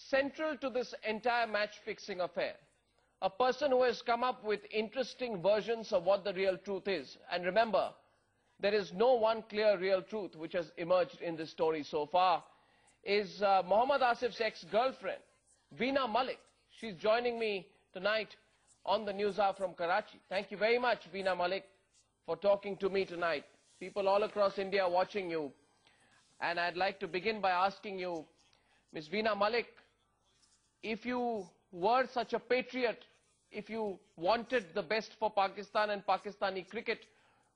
central to this entire match-fixing affair. A person who has come up with interesting versions of what the real truth is. And remember, there is no one clear real truth which has emerged in this story so far, is Mohammad Asif's ex-girlfriend, Veena Malik. She's joining me tonight on the News Hour from Karachi. Thank you very much, Veena Malik, for talking to me tonight. People all across India are watching you. And I'd like to begin by asking you, Ms. Veena Malik, if you were such a patriot, if you wanted the best for Pakistan and Pakistani cricket,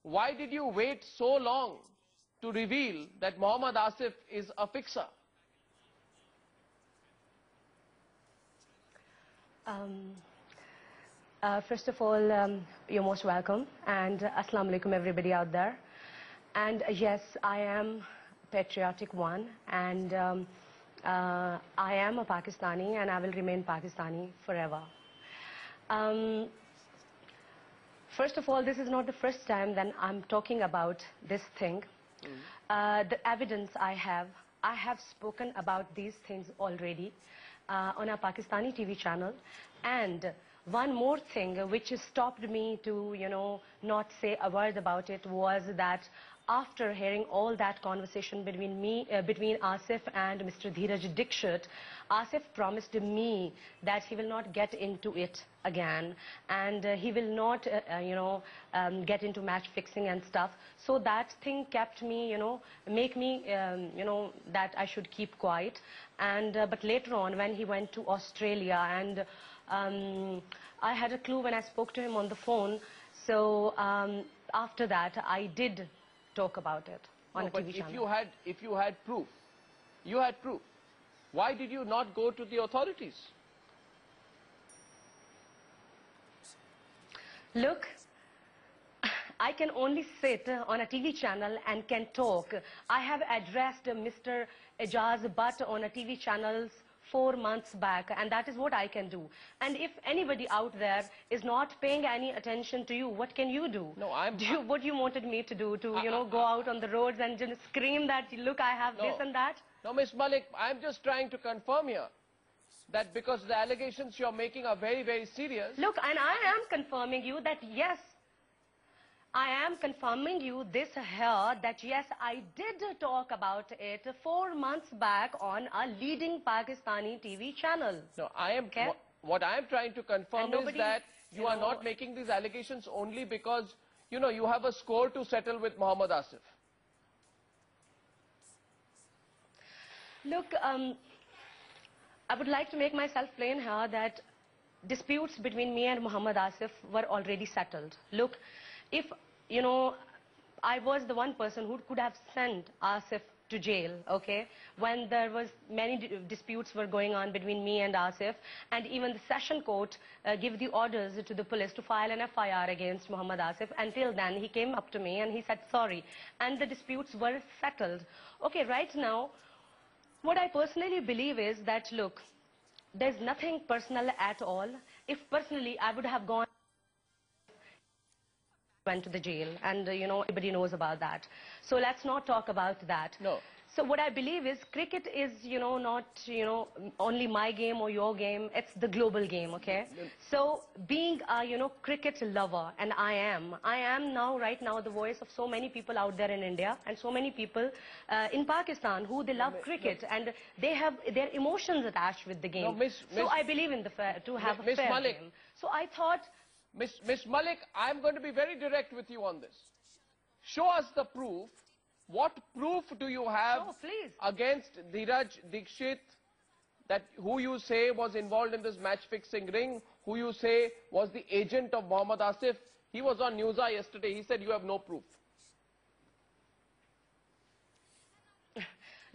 why did you wait so long to reveal that Mohammad Asif is a fixer? First of all, you're most welcome, and Assalamu alaikum everybody out there. And yes, I am patriotic one, and I am a Pakistani, and I will remain Pakistani forever. First of all, this is not the first time that I'm talking about this thing. The evidence I have spoken about these things already on a Pakistani TV channel. And one more thing which stopped me to, not say a word about it was that after hearing all that conversation between Asif and Mr. Dheeraj Dikshit, Asif promised me that he will not get into it again, and he will not, get into match fixing and stuff. So that thing kept me, make me, that I should keep quiet. And but later on, when he went to Australia, and I had a clue when I spoke to him on the phone. So after that, I did talk about it on a TV channel. If you had proof, you had proof. Why did you not go to the authorities? Look, I can only sit on a TV channel and can talk. I have addressed Mr. Ejaz Butt on a TV channel 4 months back, and that is what I can do. And if anybody out there is not paying any attention to you, what can you do? No, what you wanted me to do, to go out on the roads and just scream that, look, I have this and that? No, Ms. Malik, I'm just trying to confirm here that because the allegations you're making are very, very serious. Look, and I am confirming you that yes, I am confirming you this here that yes, I did talk about it 4 months back on a leading Pakistani TV channel. No, what I am trying to confirm is that you are not making these allegations only because, you have a score to settle with Mohammad Asif. Look, I would like to make myself plain here that disputes between me and Mohammad Asif were already settled. Look, if, I was the one person who could have sent Asif to jail, okay, when there was many disputes were going on between me and Asif, and even the session court gave the orders to the police to file an FIR against Mohammad Asif. Until then, he came up to me and he said sorry, and the disputes were settled. Okay, right now, what I personally believe is that, look, there's nothing personal at all. If personally I would have went to the jail, and everybody knows about that. So let's not talk about that. No. So what I believe is cricket is, not, only my game or your game. It's the global game, okay? So being a, cricket lover, and I am now, right now, the voice of so many people out there in India, and so many people in Pakistan who they love cricket, and they have their emotions attached with the game. So I believe in to have a fair game. So I thought... Ms. Malik, I'm going to be very direct with you on this. Show us the proof. What proof do you have against Dheeraj Dikshit, who you say was involved in this match-fixing ring, who you say was the agent of Mohammad Asif? He was on Newsa yesterday. He said you have no proof.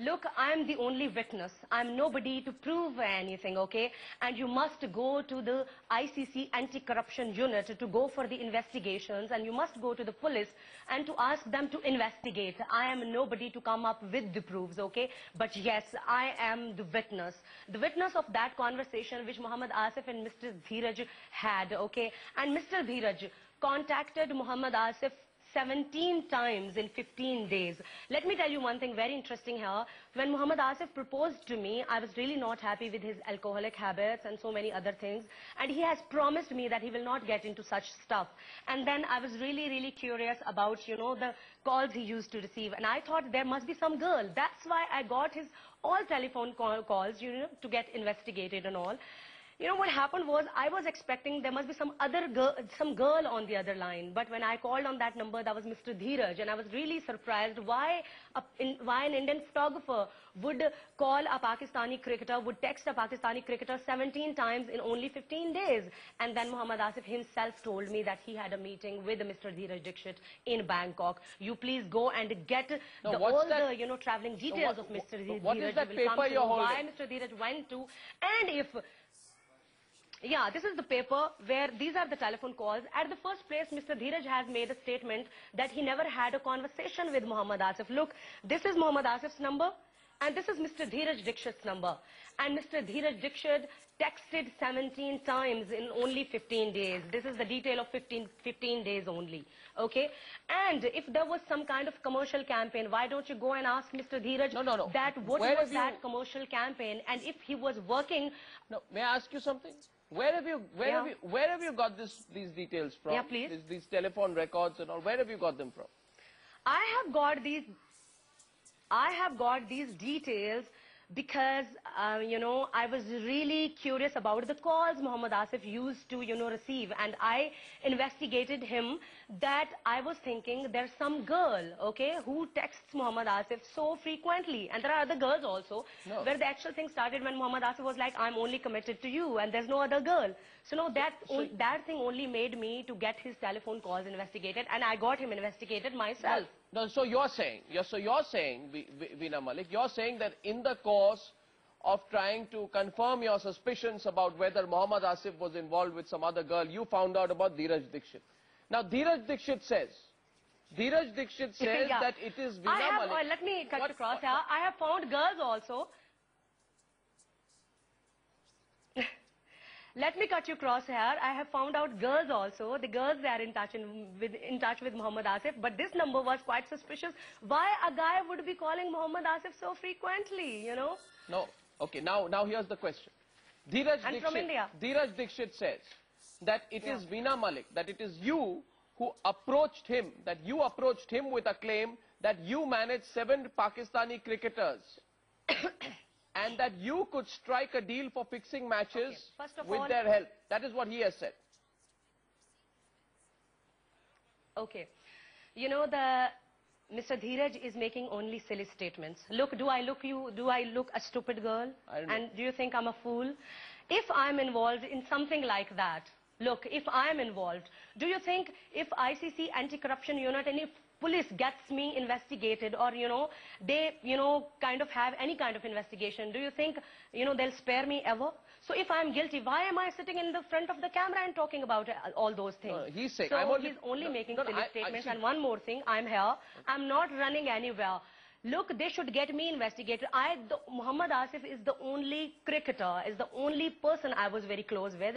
Look, I am the only witness. I am nobody to prove anything, okay? And you must go to the ICC anti-corruption unit to go for the investigations, and you must go to the police and to ask them to investigate. I am nobody to come up with the proofs, okay? But yes, I am the witness of that conversation which Mohammad Asif and Mr. Dheeraj had, okay? And Mr. Dheeraj contacted Mohammad Asif 17 times in 15 days. Let me tell you one thing very interesting here. When Muhammad Asif proposed to me, I was really not happy with his alcoholic habits and so many other things. And he has promised me that he will not get into such stuff. And then I was really, really curious about, you know, the calls he used to receive. And I thought there must be some girl. That's why I got his all telephone calls, you know, to get investigated and all. You know, what happened was, I was expecting there must be some girl on the other line. But when I called on that number, that was Mr. Dheeraj. And I was really surprised why an Indian photographer would call a Pakistani cricketer, would text a Pakistani cricketer 17 times in only 15 days. And then Muhammad Asif himself told me that he had a meeting with Mr. Dheeraj Dixit in Bangkok. You please go and get all the, you know, traveling details of Mr. Dheeraj. What is that paper you're holding? Why Mr. Dheeraj went to, and if... Yeah, this is the paper where these are the telephone calls. At the first place, Mr. Dheeraj has made a statement that he never had a conversation with Muhammad Asif. Look, this is Muhammad Asif's number and this is Mr. Dheeraj Dixit's number. And Mr. Dheeraj Dixit texted 17 times in only 15 days. This is the detail of 15 days only. Okay? And if there was some kind of commercial campaign, why don't you go and ask Mr. Dheeraj that what was that commercial campaign, and if he was working... No, may I ask you something? Where have you got these details from? Yeah, please. These telephone records and all. Where have you got them from? I have got these details because, you know, I was really curious about the calls Muhammad Asif used to, you know, receive. And I investigated him that I was thinking there's some girl, okay, who texts Muhammad Asif so frequently. And there are other girls also, where the actual thing started when Muhammad Asif was like, I'm only committed to you and there's no other girl. So no, that thing only made me to get his telephone calls investigated, and I got him investigated myself. No, so you're saying, Veena Malik, you're saying that in the course of trying to confirm your suspicions about whether Muhammad Asif was involved with some other girl, you found out about Dheeraj Dixit. Now, Dheeraj Dixit says that it is Veena Malik. Let me cut you across here. I have found girls also. Let me cut you across here. I have found out girls also. The girls, they are in touch with Muhammad Asif. But this number was quite suspicious. Why a guy would be calling Muhammad Asif so frequently, you know? No. Okay, now here's the question. Dheeraj Dixit says that it is Veena Malik, that it is you who approached him, that you approached him with a claim that you managed 7 Pakistani cricketers. And that you could strike a deal for fixing matches with their help. That is what he has said. Okay. You know, Mr. Dheeraj is making only silly statements. Look, do I look a stupid girl? I don't know. And do you think I'm a fool? If I'm involved in something like that, look, if I'm involved, do you think if ICC anti-corruption unit and if police gets me investigated, or, you know, they, you know, kind of have any kind of investigation, do you think, you know, they'll spare me ever? So if I'm guilty, why am I sitting in the front of the camera and talking about all those things? He's saying, he's only making silly statements. And one more thing, I'm here. I'm not running anywhere. Look, they should get me investigated. Muhammad Asif is the only cricketer, is the only person I was very close with.